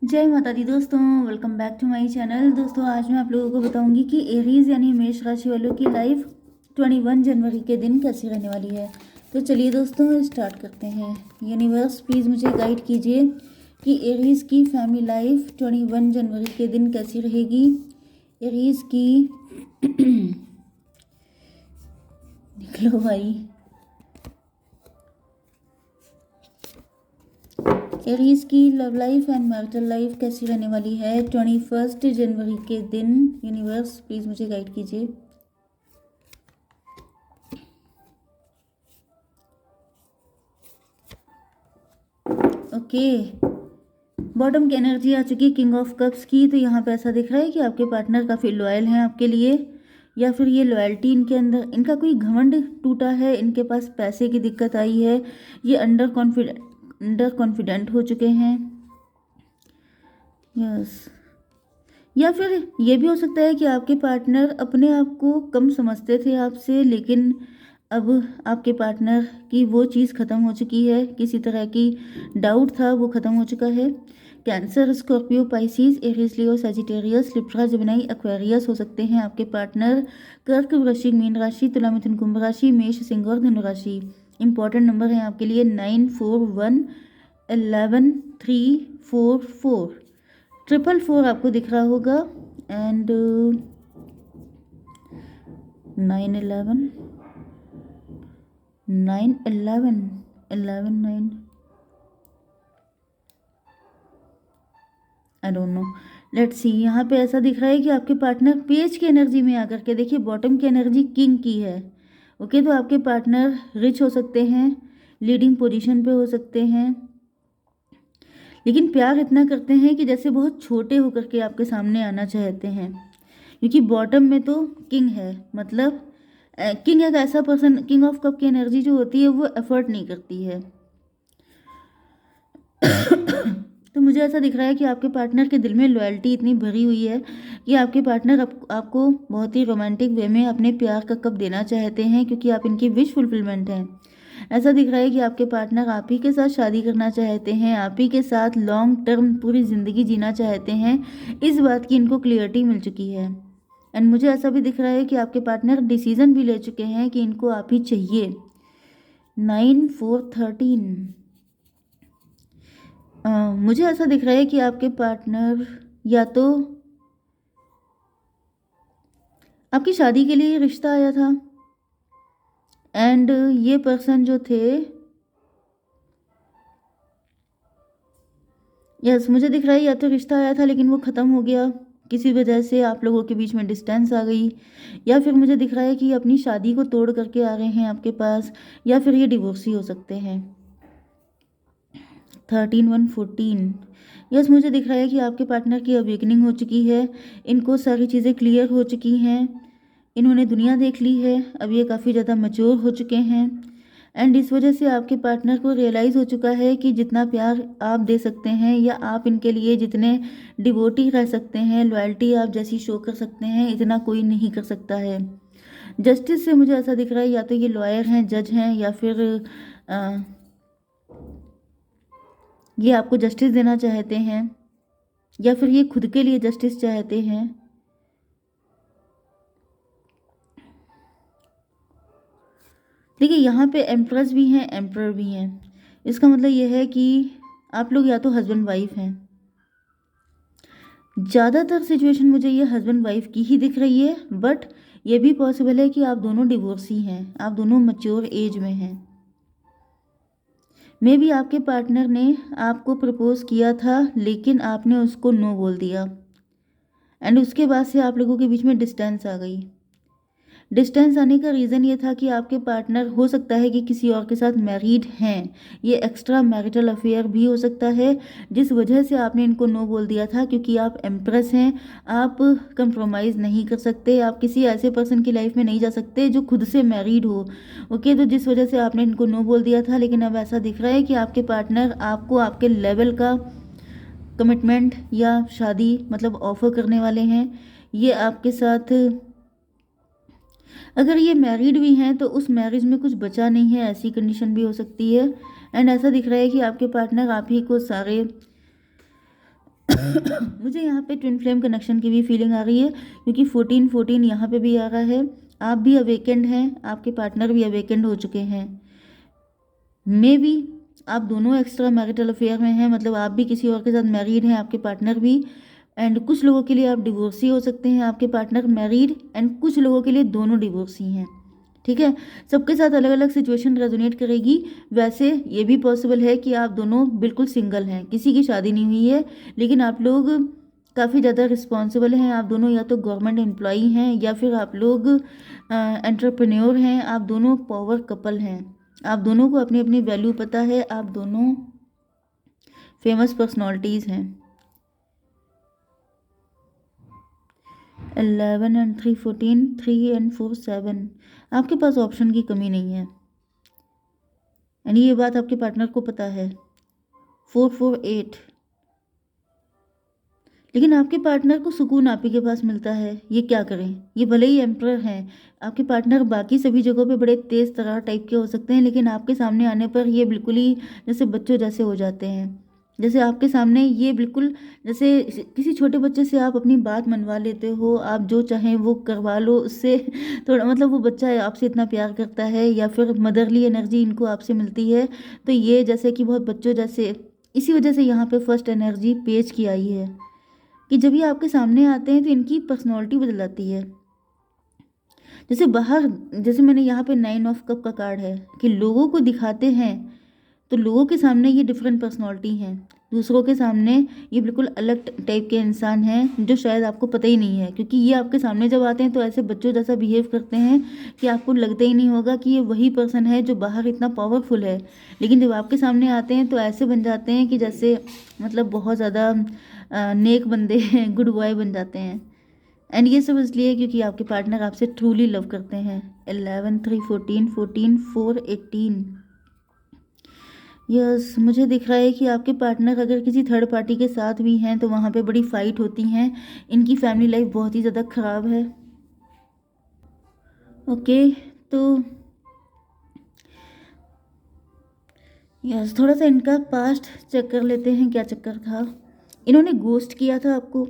जय माता दी दोस्तों, welcome back to my channel. दोस्तों आज मैं आप लोगों को बताऊंगी कि एरीज यानी मेष राशि वालों की लाइफ 21 जनवरी के दिन कैसी रहने वाली है। तो चलिए दोस्तों स्टार्ट करते हैं। यूनिवर्स प्लीज़ मुझे गाइड कीजिए कि एरीज की फैमिली लाइफ 21 जनवरी के दिन कैसी रहेगी। एरीज की निकलो भाई। एरीज की love life and marital life कैसी रहने वाली है 21 जनवरी के दिन। यूनिवर्स प्लीज मुझे गाइड कीजिए। ओके, बॉटम की एनर्जी आ चुकी है किंग ऑफ कप्स की। तो यहाँ पे ऐसा दिख रहा है कि आपके पार्टनर काफ़ी लॉयल हैं आपके लिए, या फिर ये लॉयल्टी इनके अंदर, इनका कोई घमंड टूटा है, इनके पास पैसे की दिक्कत आई है, ये अंडर कॉन्फिडेंट हो चुके हैं। यस, या फिर ये भी हो सकता है कि आपके पार्टनर अपने आप को कम समझते थे आपसे, लेकिन अब आपके पार्टनर की वो चीज़ ख़त्म हो चुकी है, किसी तरह की डाउट था वो ख़त्म हो चुका है। कैंसर, स्कॉर्पियो, पाइसिस, एरीज, लियो, सजिटेरियस, लिब्रा, जेमिनी, एक्वेरियस हो सकते हैं आपके पार्टनर। कर्क, वृश्चिक, मीन राशि, तुला, मिथुन, कुंभ राशि, मेष, सिंह और धनु राशि। इंपॉर्टेंट नंबर है आपके लिए 9, 4, 1, 11, 3, 4, 4, 444 आपको दिख रहा होगा। And 9, 11, 9, 11, 11, 9, I don't know, let's see. यहाँ पे ऐसा दिख रहा है कि आपके पार्टनर पेज की एनर्जी में आकर के, देखिए बॉटम की एनर्जी किंग की है। ओके, तो आपके पार्टनर रिच हो सकते हैं, लीडिंग पोजीशन पे हो सकते हैं, लेकिन प्यार इतना करते हैं कि जैसे बहुत छोटे होकर के आपके सामने आना चाहते हैं, क्योंकि बॉटम में तो किंग है। मतलब किंग एक ऐसा पर्सन, किंग ऑफ कप की एनर्जी जो होती है वो एफर्ट नहीं करती है। तो मुझे ऐसा दिख रहा है कि आपके पार्टनर के दिल में लॉयल्टी इतनी भरी हुई है कि आपके पार्टनर आपको बहुत ही रोमांटिक वे में अपने प्यार का कप देना चाहते हैं, क्योंकि आप इनकी विश फुलफिलमेंट हैं। ऐसा दिख रहा है कि आपके पार्टनर आप ही के साथ शादी करना चाहते हैं, आप ही के साथ लॉन्ग टर्म पूरी ज़िंदगी जीना चाहते हैं। इस बात की इनको क्लियरिटी मिल चुकी है। एंड मुझे ऐसा भी दिख रहा है कि आपके पार्टनर डिसीजन भी ले चुके हैं कि इनको आप ही चाहिए। 9, 4, 13। मुझे ऐसा दिख रहा है कि आपके पार्टनर या तो आपकी शादी के लिए रिश्ता आया था, एंड ये पर्सन जो थे, यस मुझे दिख रहा है या तो रिश्ता आया था लेकिन वो ख़त्म हो गया, किसी वजह से आप लोगों के बीच में डिस्टेंस आ गई, या फिर मुझे दिख रहा है कि अपनी शादी को तोड़ करके आ रहे हैं आपके पास, या फिर ये डिवोर्सी हो सकते हैं। 13, 1, 14। यस, मुझे दिख रहा है कि आपके पार्टनर की अवेकनिंग हो चुकी है, इनको सारी चीज़ें क्लियर हो चुकी हैं, इन्होंने दुनिया देख ली है, अब ये काफ़ी ज़्यादा मैच्योर हो चुके हैं। एंड इस वजह से आपके पार्टनर को रियलाइज़ हो चुका है कि जितना प्यार आप दे सकते हैं, या आप इनके लिए जितने डिवोटी रह सकते हैं, लॉयल्टी आप जैसी शो कर सकते हैं, इतना कोई नहीं कर सकता है। जस्टिस से मुझे ऐसा दिख रहा है या तो ये लॉयर हैं, जज हैं, या फिर ये आपको जस्टिस देना चाहते हैं, या फिर ये खुद के लिए जस्टिस चाहते हैं। देखिए यहाँ पे एम्प्रेस भी हैं, एम्प्रर भी हैं। इसका मतलब ये है कि आप लोग या तो हस्बैंड वाइफ हैं। ज़्यादातर सिचुएशन मुझे ये हस्बैंड वाइफ की ही दिख रही है, बट ये भी पॉसिबल है कि आप दोनों डिवोर्सी हैं, आप दोनों मैच्योर एज में हैं। मे बी आपके पार्टनर ने आपको प्रपोज किया था लेकिन आपने उसको नो बोल दिया, एंड उसके बाद से आप लोगों के बीच में डिस्टेंस आ गई। डिस्टेंस आने का रीज़न ये था कि आपके पार्टनर हो सकता है कि किसी और के साथ मैरिड हैं, ये एक्स्ट्रा मैरिटल अफेयर भी हो सकता है, जिस वजह से आपने इनको नो बोल दिया था, क्योंकि आप एम्प्रेस हैं, आप कंप्रोमाइज़ नहीं कर सकते, आप किसी ऐसे पर्सन की लाइफ में नहीं जा सकते जो खुद से मैरिड हो। ओके, तो जिस वजह से आपने इनको नो बोल दिया था, लेकिन अब ऐसा दिख रहा है कि आपके पार्टनर आपको आपके लेवल का कमिटमेंट या शादी मतलब ऑफर करने वाले हैं। ये आपके साथ, अगर ये मैरिड भी हैं तो उस मैरिज में कुछ बचा नहीं है, ऐसी कंडीशन भी हो सकती है। एंड ऐसा दिख रहा है कि आपके पार्टनर आप ही को सारे मुझे यहाँ पे ट्विन फ्लेम कनेक्शन की भी फीलिंग आ रही है, क्योंकि 14 यहाँ पे भी आ रहा है। आप भी अवेकेंड हैं, आपके पार्टनर भी अवेकेंड हो चुके हैं। मे बी आप दोनों एक्स्ट्रा मैरिटल अफेयर में हैं, मतलब आप भी किसी और के साथ मैरिड हैं, आपके पार्टनर भी। एंड कुछ लोगों के लिए आप डिवोर्सी हो सकते हैं, आपके पार्टनर मैरिड, एंड कुछ लोगों के लिए दोनों डिवोर्सी हैं। ठीक है, सबके साथ अलग अलग सिचुएशन रेजोनेट करेगी। वैसे ये भी पॉसिबल है कि आप दोनों बिल्कुल सिंगल हैं, किसी की शादी नहीं हुई है, लेकिन आप लोग काफ़ी ज़्यादा रिस्पॉन्सिबल हैं। आप दोनों या तो गवर्नमेंट एम्प्लॉई हैं, या फिर आप लोग एंटरप्रेन्योर हैं। आप दोनों पावर कपल हैं, आप दोनों को अपनी अपनी वैल्यू पता है, आप दोनों फेमस पर्सनालिटीज़ हैं। 11 एंड 3 14, 3 एंड 4 7। आपके पास ऑप्शन की कमी नहीं है, एंड ये बात आपके पार्टनर को पता है। 4 4 8, लेकिन आपके पार्टनर को सुकून आप ही के पास मिलता है। ये क्या करें, ये भले ही एम्परर हैं। आपके पार्टनर बाकी सभी जगहों पे बड़े तेज़ तर्रार टाइप के हो सकते हैं, लेकिन आपके सामने आने पर ये बिल्कुल ही जैसे बच्चों जैसे हो जाते हैं। जैसे आपके सामने ये बिल्कुल जैसे किसी छोटे बच्चे से आप अपनी बात मनवा लेते हो, आप जो चाहें वो करवा लो उससे। थोड़ा मतलब वो बच्चा आपसे इतना प्यार करता है, या फिर मदरली एनर्जी इनको आपसे मिलती है, तो ये जैसे कि बहुत बच्चों जैसे। इसी वजह से यहाँ पे फर्स्ट एनर्जी पेज की आई है कि जब ये आपके सामने आते हैं तो इनकी पर्सनैलिटी बदल जाती है। जैसे बाहर, जैसे मैंने यहाँ पे 9 ऑफ कप का कार्ड है कि लोगों को दिखाते हैं, तो लोगों के सामने ये डिफरेंट पर्सनैलिटी हैं, दूसरों के सामने ये बिल्कुल अलग टाइप के इंसान हैं जो शायद आपको पता ही नहीं है, क्योंकि ये आपके सामने जब आते हैं तो ऐसे बच्चों जैसा बिहेव करते हैं कि आपको लगता ही नहीं होगा कि ये वही पर्सन है जो बाहर इतना पावरफुल है। लेकिन जब आपके सामने आते हैं तो ऐसे बन जाते हैं कि जैसे मतलब बहुत ज़्यादा नेक बंदे हैं, गुड बॉय बन जाते हैं। एंड ये सब इसलिए क्योंकि आपके पार्टनर आपसे ट्रूली लव करते हैं। 11 3 14 14 4 18। यस, मुझे दिख रहा है कि आपके पार्टनर अगर किसी थर्ड पार्टी के साथ भी हैं तो वहाँ पे बड़ी फाइट होती हैं। इनकी फैमिली लाइफ बहुत ही ज़्यादा ख़राब है। ओके, तो यस, थोड़ा सा इनका पास्ट चेक कर लेते हैं, क्या चक्कर था। इन्होंने गोस्ट किया था आपको,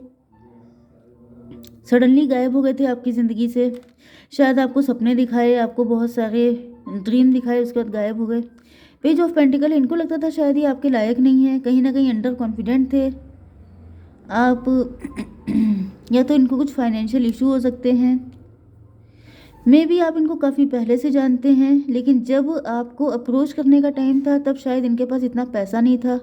सडनली गायब हो गए थे आपकी ज़िंदगी से। शायद आपको सपने दिखाए, आपको बहुत सारे ड्रीम दिखाए, उसके बाद गायब हो गए। पेज ऑफ पेंटिकल, इनको लगता था शायद ये आपके लायक नहीं है, कहीं ना कहीं अंडर कॉन्फिडेंट थे आप। या तो इनको कुछ फाइनेंशियल इशू हो सकते हैं, मे भी आप इनको काफ़ी पहले से जानते हैं, लेकिन जब आपको अप्रोच करने का टाइम था तब शायद इनके पास इतना पैसा नहीं था।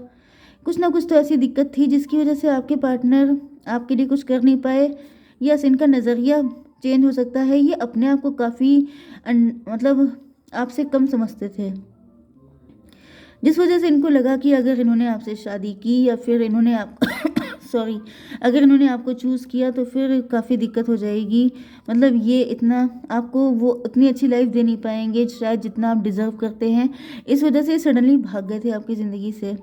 कुछ ना कुछ तो ऐसी दिक्कत थी जिसकी वजह से आपके पार्टनर आपके लिए कुछ कर नहीं पाए। यस, इनका नज़रिया चेंज हो सकता है। ये अपने आप को काफ़ी मतलब आपसे कम समझते थे, जिस वजह से इनको लगा कि अगर इन्होंने आपसे शादी की या फिर इन्होंने आप सॉरी, अगर इन्होंने आपको चूज़ किया तो फिर काफ़ी दिक्कत हो जाएगी। मतलब ये इतना आपको वो उतनी अच्छी लाइफ दे नहीं पाएंगे शायद जितना आप डिज़र्व करते हैं। इस वजह से सडनली भाग गए थे आपकी ज़िंदगी से।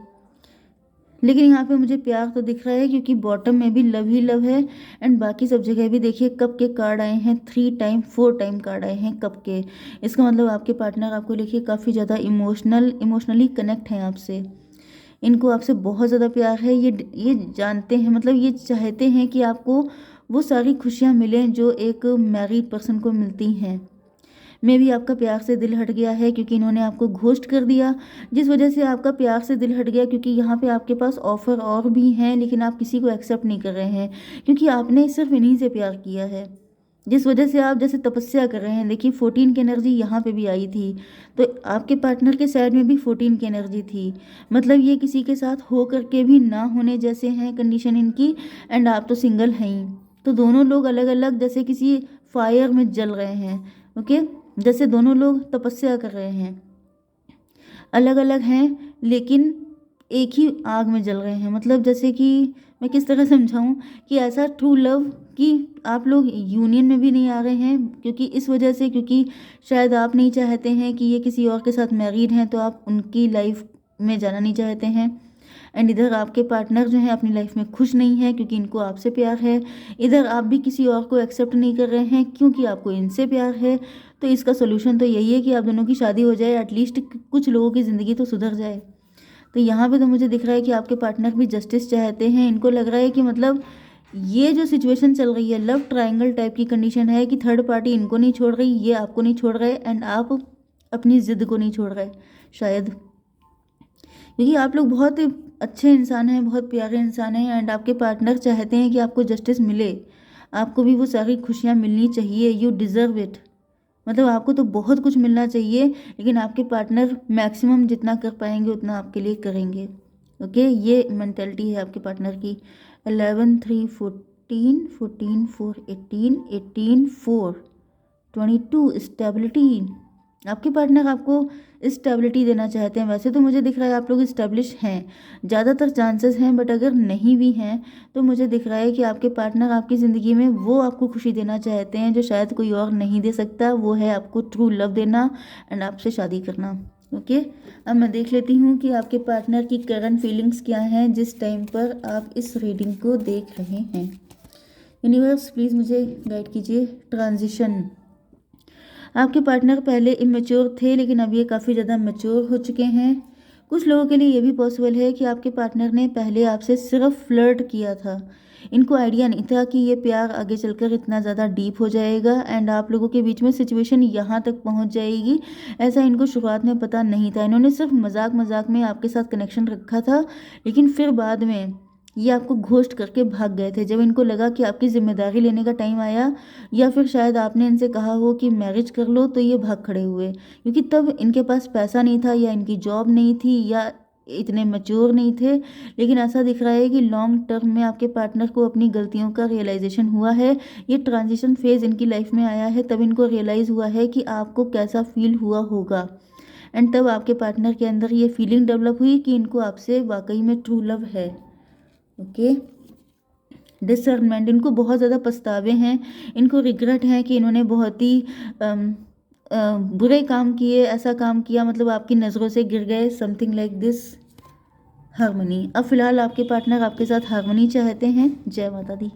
लेकिन यहाँ पे मुझे प्यार तो दिख रहा है, क्योंकि बॉटम में भी लव ही लव है। एंड बाकी सब जगह भी देखिए कप के कार्ड आए हैं, 3 टाइम 4 टाइम कार्ड आए हैं कप के। इसका मतलब आपके पार्टनर आपको लेके काफ़ी ज़्यादा इमोशनली कनेक्ट हैं आपसे। इनको आपसे बहुत ज़्यादा प्यार है। ये जानते हैं, मतलब ये चाहते हैं कि आपको वो सारी खुशियाँ मिलें जो एक मैरिड पर्सन को मिलती हैं। मे भी आपका प्यार से दिल हट गया है क्योंकि इन्होंने आपको घोस्ट कर दिया, जिस वजह से आपका प्यार से दिल हट गया, क्योंकि यहाँ पे आपके पास ऑफ़र और भी हैं लेकिन आप किसी को एक्सेप्ट नहीं कर रहे हैं, क्योंकि आपने सिर्फ इन्हीं से प्यार किया है, जिस वजह से आप जैसे तपस्या कर रहे हैं। देखिए 14 की एनर्जी यहाँ पे भी आई थी, तो आपके पार्टनर के साइड में भी 14 की एनर्जी थी। मतलब ये किसी के साथ हो करके भी ना होने जैसे हैं कंडीशन इनकी। एंड आप तो सिंगल हैं ही, तो दोनों लोग अलग अलग जैसे किसी फायर में जल रहे हैं। ओके, जैसे दोनों लोग तपस्या कर रहे हैं, अलग अलग हैं लेकिन एक ही आग में जल रहे हैं। मतलब जैसे कि मैं किस तरह समझाऊं कि ऐसा ट्रू लव कि आप लोग यूनियन में भी नहीं आ रहे हैं, क्योंकि इस वजह से, क्योंकि शायद आप नहीं चाहते हैं कि ये किसी और के साथ मैरिड हैं, तो आप उनकी लाइफ में जाना नहीं चाहते हैं। एंड इधर आपके पार्टनर जो हैं अपनी लाइफ में खुश नहीं है क्योंकि इनको आपसे प्यार है। इधर आप भी किसी और को एक्सेप्ट नहीं कर रहे हैं क्योंकि आपको इनसे प्यार है। तो इसका सोल्यूशन तो यही है कि आप दोनों की शादी हो जाए, एटलीस्ट कुछ लोगों की ज़िंदगी तो सुधर जाए। तो यहाँ पे तो मुझे दिख रहा है कि आपके पार्टनर भी जस्टिस चाहते हैं। इनको लग रहा है कि मतलब ये जो सिचुएशन चल रही है, लव ट्रायंगल टाइप की कंडीशन है कि थर्ड पार्टी इनको नहीं छोड़ रही, ये आपको नहीं छोड़ रहे, एंड आप अपनी ज़िद को नहीं छोड़ रहे शायद, क्योंकि आप लोग बहुत अच्छे इंसान हैं, बहुत प्यारे इंसान हैं, एंड आपके पार्टनर चाहते हैं कि आपको जस्टिस मिले, आपको भी वो सारी खुशियाँ मिलनी चाहिए, यू डिज़र्व इट। मतलब आपको तो बहुत कुछ मिलना चाहिए, लेकिन आपके पार्टनर मैक्सिमम जितना कर पाएंगे उतना आपके लिए करेंगे। ओके, ये मेंटेलिटी है आपके पार्टनर की। 11 3 14 14 4 18 18 4 22 स्टेबिलिटी। आपके पार्टनर आपको स्टेबिलिटी देना चाहते हैं। वैसे तो मुझे दिख रहा है आप लोग स्टेब्लिश हैं, ज़्यादातर चांसेस हैं, बट अगर नहीं भी हैं तो मुझे दिख रहा है कि आपके पार्टनर आपकी ज़िंदगी में वो आपको खुशी देना चाहते हैं जो शायद कोई और नहीं दे सकता। वो है आपको ट्रू लव देना एंड आपसे शादी करना। ओके, अब मैं देख लेती हूँ कि आपके पार्टनर की करंट फीलिंग्स क्या हैं जिस टाइम पर आप इस रीडिंग को देख रहे हैं। यूनिवर्स प्लीज़ मुझे गाइड कीजिए। ट्रांजिशन। आपके पार्टनर पहले इमेच्योर थे, लेकिन अब ये काफ़ी ज़्यादा मैच्योर हो चुके हैं। कुछ लोगों के लिए ये भी पॉसिबल है कि आपके पार्टनर ने पहले आपसे सिर्फ फ्लर्ट किया था। इनको आइडिया नहीं था कि ये प्यार आगे चलकर इतना ज़्यादा डीप हो जाएगा एंड आप लोगों के बीच में सिचुएशन यहाँ तक पहुँच जाएगी। ऐसा इनको शुरुआत में पता नहीं था। इन्होंने सिर्फ मजाक मजाक में आपके साथ कनेक्शन रखा था, लेकिन फिर बाद में ये आपको घोस्ट करके भाग गए थे जब इनको लगा कि आपकी जिम्मेदारी लेने का टाइम आया, या फिर शायद आपने इनसे कहा हो कि मैरिज कर लो, तो ये भाग खड़े हुए, क्योंकि तब इनके पास पैसा नहीं था या इनकी जॉब नहीं थी या इतने मैच्योर नहीं थे। लेकिन ऐसा दिख रहा है कि लॉन्ग टर्म में आपके पार्टनर को अपनी गलतियों का रियलाइजेशन हुआ है। ये ट्रांजिशन फेज इनकी लाइफ में आया है, तब इनको रियलाइज़ हुआ है कि आपको कैसा फील हुआ होगा, एंड तब आपके पार्टनर के अंदर ये फीलिंग डेवलप हुई कि इनको आपसे वाकई में ट्रू लव है। Okay, discernment. इनको बहुत ज़्यादा पछतावे हैं, इनको रिग्रेट है कि इन्होंने बहुत ही बुरे काम किए, ऐसा काम किया मतलब आपकी नज़रों से गिर गए, समथिंग लाइक दिस। हारमनी। अब फिलहाल आपके पार्टनर आपके साथ हारमनी चाहते हैं। जय माता दी।